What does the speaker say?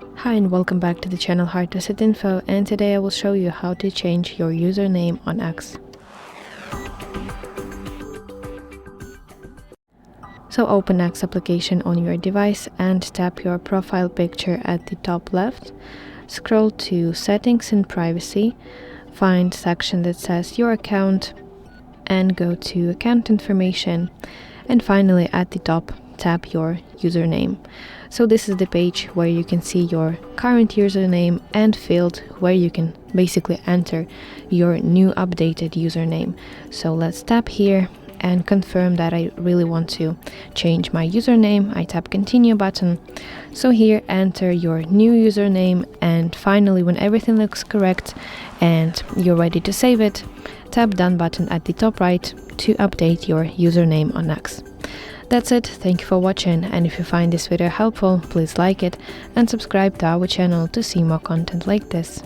Hi and welcome back to the channel Hard Reset Info, and today I will show you how to change your username on X. So open X application on your device and tap your profile picture at the top left. Scroll to Settings and Privacy, find section that says Your Account and go to Account Information, and finally at the top tap your username. So this is the page where you can see your current username and field where you can basically enter your new updated username. So let's tap here and confirm that I really want to change my username. I tap continue button. So here enter your new username, and finally when everything looks correct and you're ready to save it, tap done button at the top right to update your username on X. That's it, thank you for watching, and if you find this video helpful, please like it and subscribe to our channel to see more content like this.